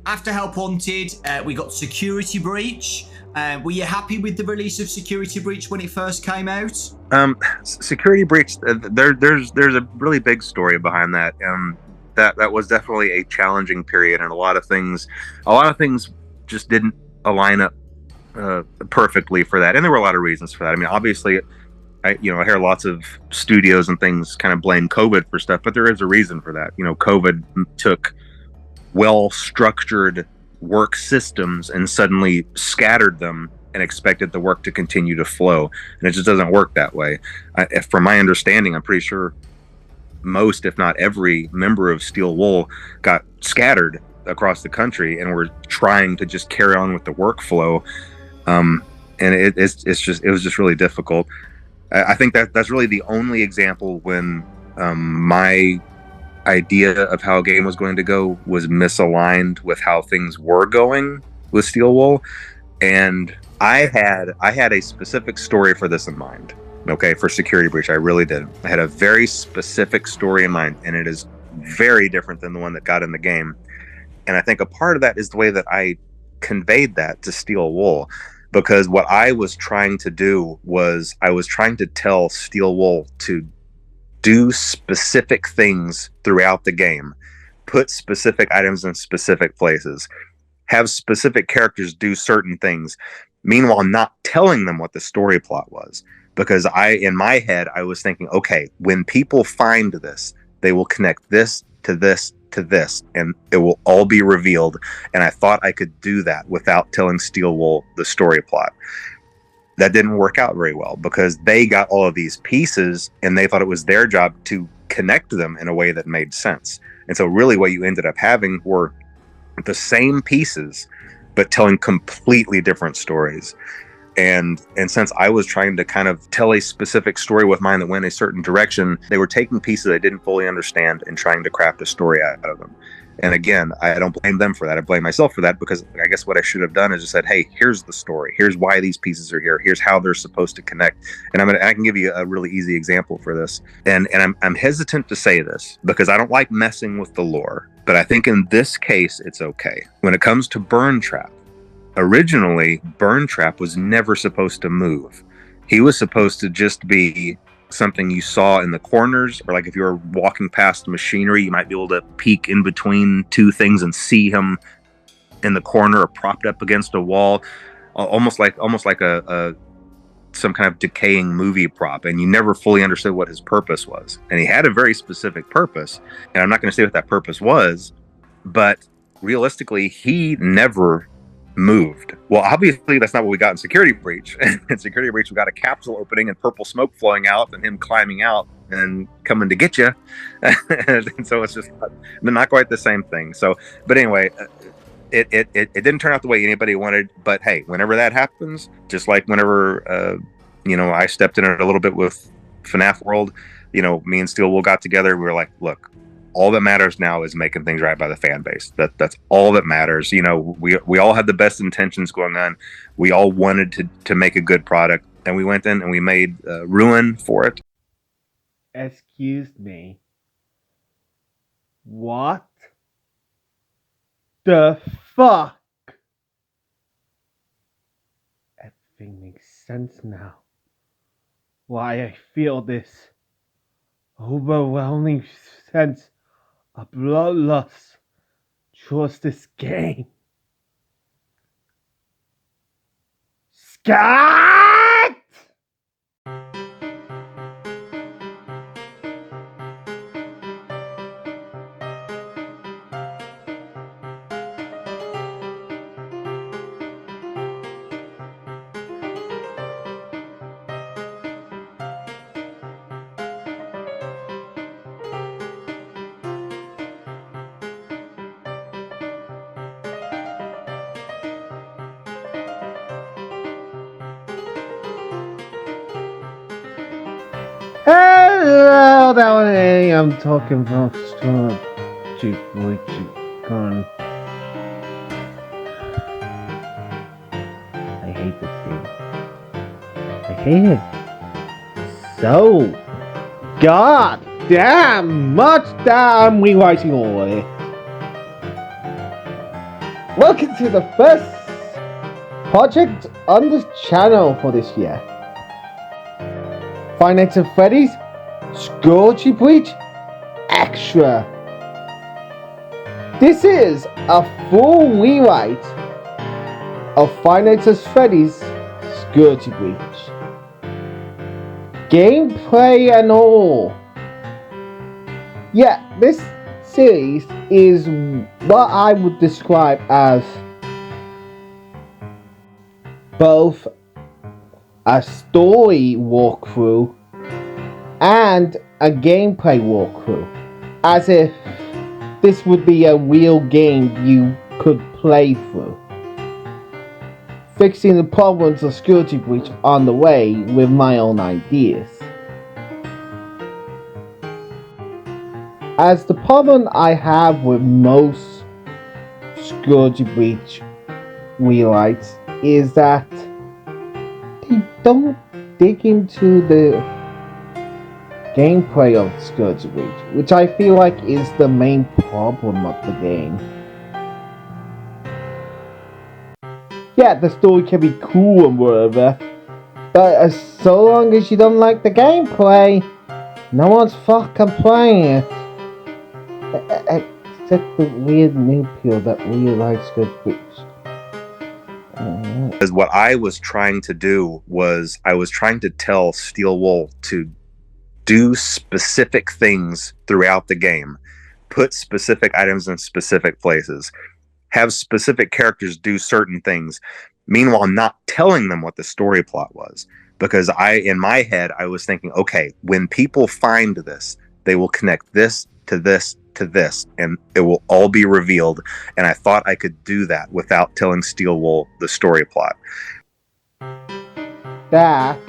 after Help Wanted, we got Security Breach. Were you happy with the release of Security Breach when it first came out? Security Breach. There's a really big story behind that. That was definitely a challenging period, and a lot of things just didn't align up perfectly for that, and there were a lot of reasons for that. I mean, obviously, I hear lots of studios and things kind of blame COVID for stuff, but there is a reason for that. COVID took well-structured work systems and suddenly scattered them and expected the work to continue to flow, and it just doesn't work that way. From my understanding, I'm pretty sure most, if not every, member of Steel Wool got scattered across the country and were trying to just carry on with the workflow, and it was just really difficult. I think that's really the only example when my idea of how a game was going to go was misaligned with how things were going with Steel Wool, and I had a specific story for this in mind. Okay, for Security Breach, I really did. I had a very specific story in mind, and it is very different than the one that got in the game. And I think a part of that is the way that I conveyed that to Steel Wool, because what I was trying to do was I was trying to tell Steel Wool to do specific things throughout the game, put specific items in specific places, have specific characters do certain things, meanwhile not telling them what the story plot was. Because in my head, I was thinking, okay, when people find this, they will connect this to this to this, and it will all be revealed. And I thought I could do that without telling Steel Wool the story plot. That didn't work out very well, because they got all of these pieces and they thought it was their job to connect them in a way that made sense. And so really what you ended up having were the same pieces, but telling completely different stories. And since I was trying to kind of tell a specific story with mine that went a certain direction, they were taking pieces I didn't fully understand and trying to craft a story out of them. And again, I don't blame them for that. I blame myself for that, because I guess what I should have done is just said, hey, here's the story. Here's why these pieces are here. Here's how they're supposed to connect. And I can give you a really easy example for this. And I'm hesitant to say this because I don't like messing with the lore, but I think in this case, it's okay. When it comes to Burn Trap, originally, Burn Trap was never supposed to move. He was supposed to just be something you saw in the corners, or like if you were walking past machinery, you might be able to peek in between two things and see him in the corner or propped up against a wall, almost like a some kind of decaying movie prop, and you never fully understood what his purpose was. And he had a very specific purpose, and I'm not going to say what that purpose was, but realistically, he never moved. Well, obviously that's not what we got in Security Breach. In Security Breach, we got a capsule opening and purple smoke flowing out and him climbing out and coming to get you. And so it's just not quite the same thing. So, but anyway, it didn't turn out the way anybody wanted. But hey, whenever that happens, just like whenever I stepped in it a little bit with FNaF World, me and Steel Wool got together. We were like, look, all that matters now is making things right by the fan base. That's all that matters. We all had the best intentions going on. We all wanted to make a good product, and we went in and we made Ruin for it. Excuse me. What the fuck? Everything makes sense now. Why I feel this overwhelming sense of bloodlust towards this game. Scott! Hello, that one. Hey, I'm talking about Cheap Gun. I hate this game. I hate it so god damn much that I'm rewriting all of it. Welcome to the first project on this channel for this year. Five Nights at Freddy's Security Breach Extra. This is a full rewrite of Five Nights at Freddy's Security Breach. Gameplay and all. Yeah, this series is what I would describe as both a story walkthrough and a gameplay walkthrough, as if this would be a real game you could play through, fixing the problems of Security Breach on the way with my own ideas. As the problem I have with most Security Breach rewrites is that they don't dig into the gameplay of Security Breach, which I feel like is the main problem of the game. Yeah, the story can be cool and whatever, but so long as you don't like the gameplay, no one's fucking playing it. Except the weird new peel that really likes Security Breach. Because what I was trying to do was I was trying to tell Steel Wool to do specific things throughout the game, put specific items in specific places, have specific characters do certain things, meanwhile not telling them what the story plot was. Because in my head, I was thinking, okay, when people find this, they will connect this to this to this, and it will all be revealed. And I thought I could do that without telling Steel Wool the story plot. That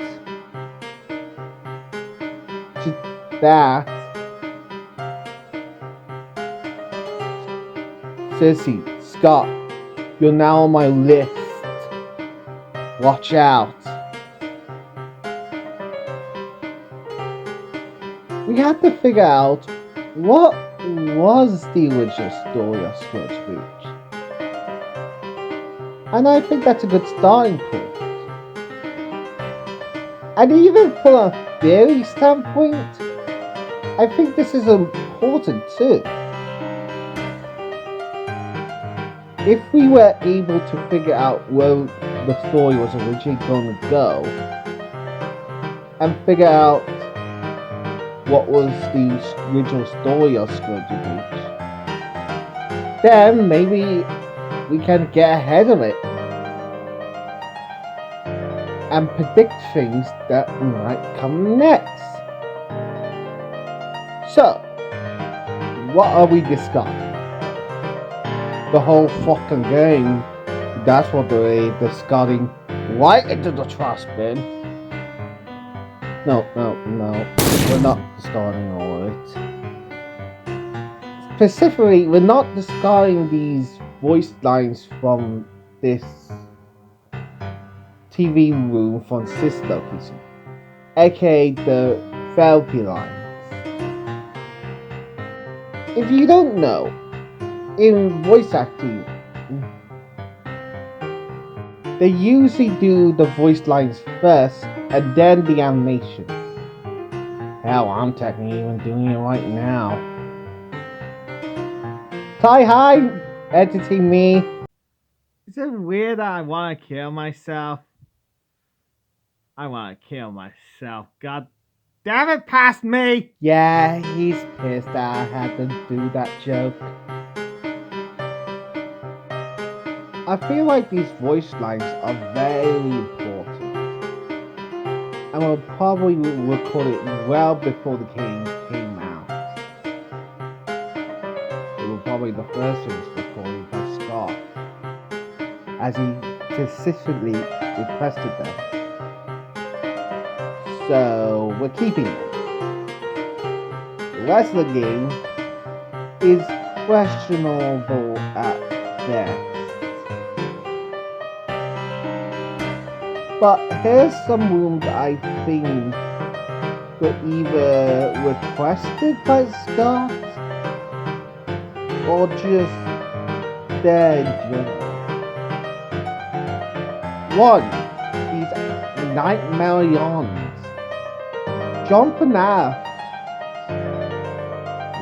Sissy, Scott, you're now on my list. Watch out. We have to figure out what was the original story of Security Breach. And I think that's a good starting point. And even from a theory standpoint, I think this is important too. If we were able to figure out where the story was originally going to go, and figure out what was the original story of Security Breach, then maybe we can get ahead of it and predict things that might come next. So, what are we discussing? The whole fucking game. That's what they're discarding right into the trash bin. No. We're not discarding all of it. Specifically, we're not discarding these voice lines from this TV room from Sis location, aka the therapy lines. If you don't know, in voice acting, they usually do the voice lines first and then the animation. Hell, I'm technically even doing it right now. Hi, editing me. Is it weird that I want to kill myself? I want to kill myself. God damn it, past me! Yeah, he's pissed that I had to do that joke. I feel like these voice lines are very important, and we'll probably record it well before the game came out. It was probably the first things recorded by Scott, as he specifically requested them. So we're keeping them. The rest of the game is questionable at best. But here's some rooms I think were either requested by Scott or just there in general. One, these Nightmare Yawns. John FNaF,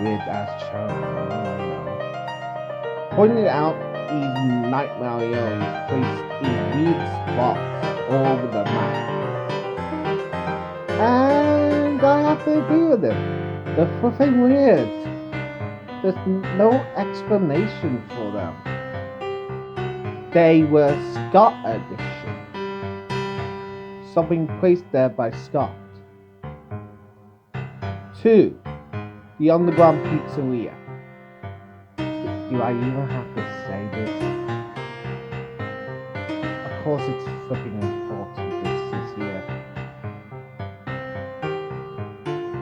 weird ass channel, I know, pointed out these Nightmare Yawns placed in weird spots all over the map. And I have to agree with him. They're fucking weird. There's no explanation for them. They were Scott edition. Something placed there by Scott. 2. The Underground Pizzeria. Do I even have to say this? Of course it's fucking important this is here.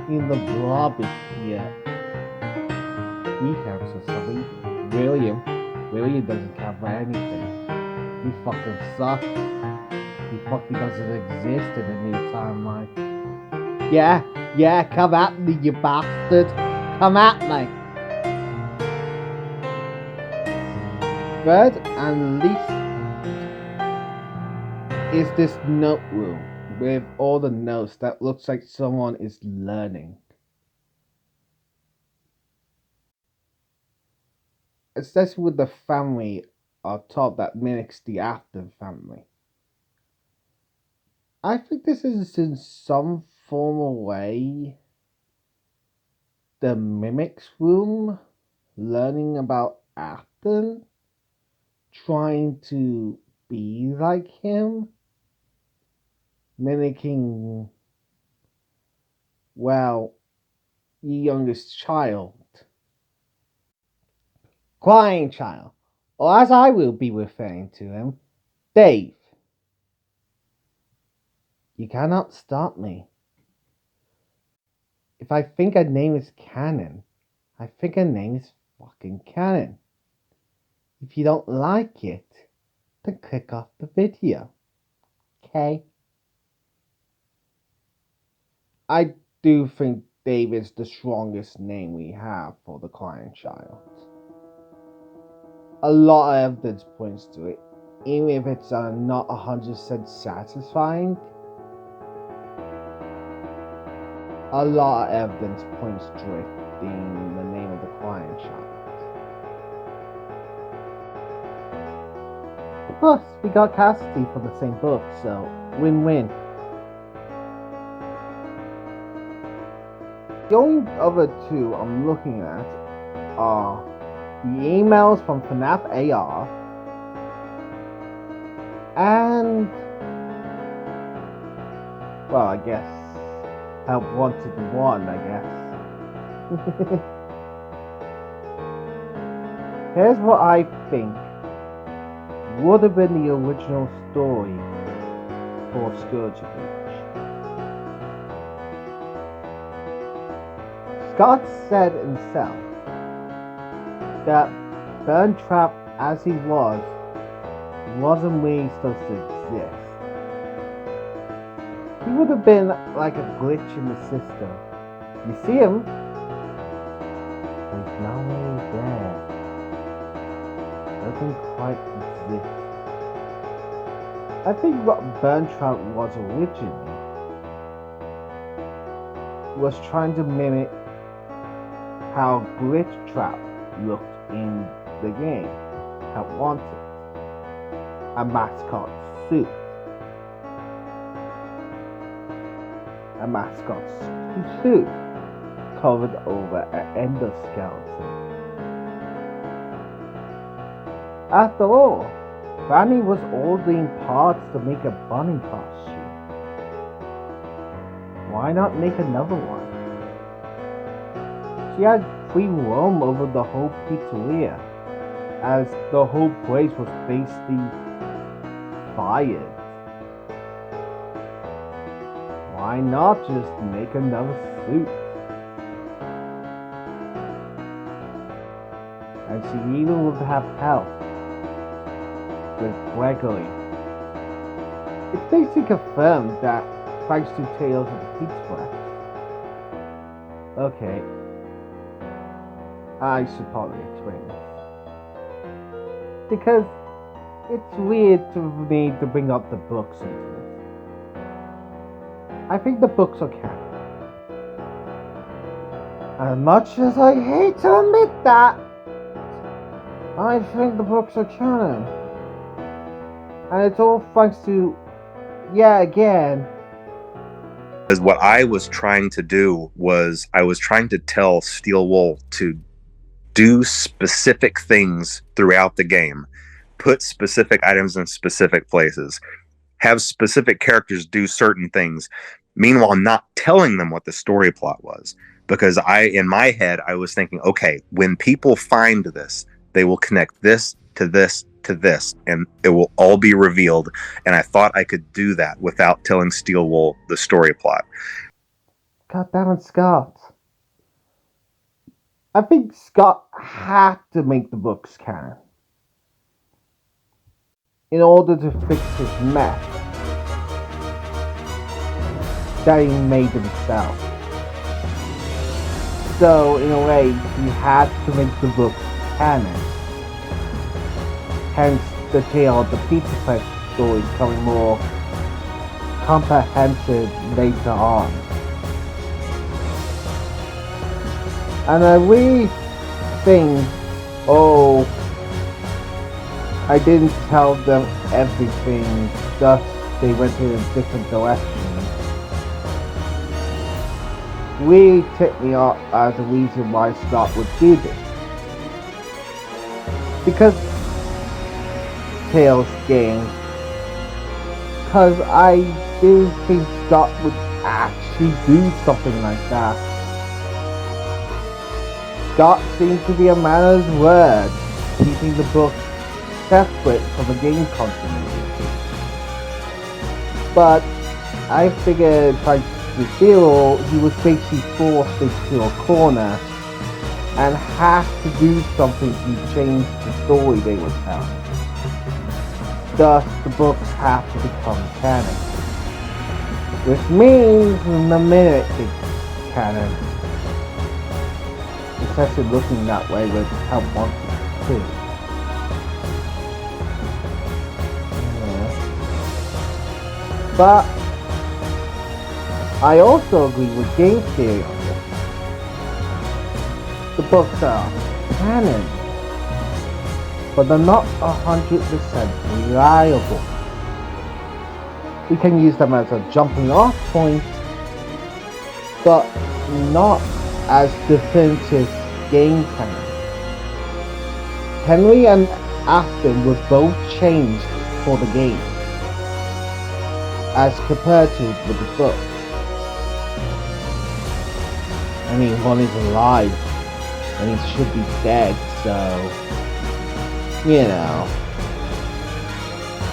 In the blob is here. He counts for something. William doesn't count for anything. He fucking sucks. He fucking doesn't exist in the new timeline. Yeah, come at me, you bastard. Come at me. Third and least is this note room with all the notes that looks like someone is learning. Especially with the family on top that mimics the Afton family. I think this is in some formal way the Mimic's room, learning about Afton, trying to be like him, mimicking, well, the youngest child. Crying child, or as I will be referring to him, Dave. You cannot stop me. If I think a name is canon, I think a name is fucking canon. If you don't like it, then click off the video. Okay? I do think Dave is the strongest name we have for the crying child. A lot of evidence points to it, even if it's not 100% satisfying. A lot of evidence points to it being the name of the crying child. Plus, we got Cassidy from the same book, so win-win. The only other two I'm looking at are the emails from FNaF AR and, well, I guess Help Wanted 1, I guess. Here's what I think would have been the original story for Scourge Beach. Scott said himself that Burntrap as he wasn't really supposed to exist. He would have been like a glitch in the system. You see him, but he's not really there. Doesn't quite exist. I think what Burntrap was originally was trying to mimic how Glitch Trap looked in the game. Help Wanted. A mascot suit. A mascot suit covered over an endoskeleton. After all, Granny was ordering parts to make a bunny costume. Why not make another one? She had free roam over the whole pizzeria, as the whole place was basically fired. Why not just make another suit? And she even would have help with Gregory. It's basically confirmed that thanks to Tales of the Pizza. Okay, I should probably explain this. Because it's weird to me to bring up the books into this. I think the books are canon. As much as I hate to admit that, I think the books are canon. And it's all thanks to, again. Because what I was trying to do was I was trying to tell Steel Wool to do specific things throughout the game, put specific items in specific places, have specific characters do certain things, meanwhile not telling them what the story plot was. Because in my head, I was thinking, okay, when people find this, they will connect this to this to this, and it will all be revealed. And I thought I could do that without telling Steel Wool the story plot. God damn it, Scott. I think Scott had to make the books canon in order to fix his mess that he made himself. So, in a way, he had to make the books canon. Hence, the tale of the Peter Pan story becoming more comprehensive later on. And I really think, I didn't tell them everything, thus they went in a different direction. Really tipped me off as a reason why Scott would do this. Because Tails game. Because I didn't think Scott would actually do something like that. Scott seemed to be a man of his word, keeping the book separate from the game continuity. But I figured by the zero, he was basically forced into a corner and had to do something to change the story they were telling. Thus, the books have to become canon. Which means the minute it's canon, especially looking that way with how Monsters 2. But I also agree with game theory on this. The books are canon, but they're not 100% reliable. We can use them as a jumping off point, but not as definitive game canon. Henry and Afton were both changed for the game, as compared to with the book. I mean, one is alive, and he should be dead, so, you know,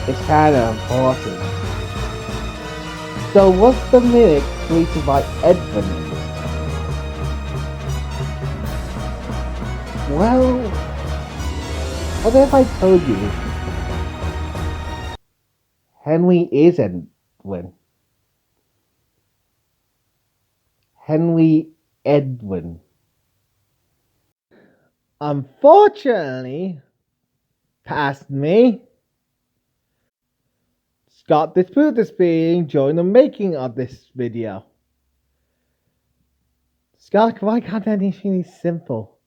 it's kind of important. So what's the mimic created by Edwin in this time? Well, what if I told you Henry is Edwin? Henry Edwin. Unfortunately, past me, Scott disproved this being during the making of this video. Scott, why can't anything be simple?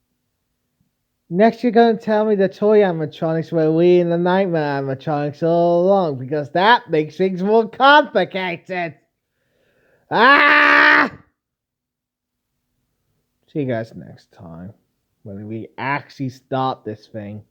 Next, you're going to tell me the toy animatronics were we in the nightmare animatronics all along, because that makes things more complicated. Ah! See you guys next time when we actually start this thing.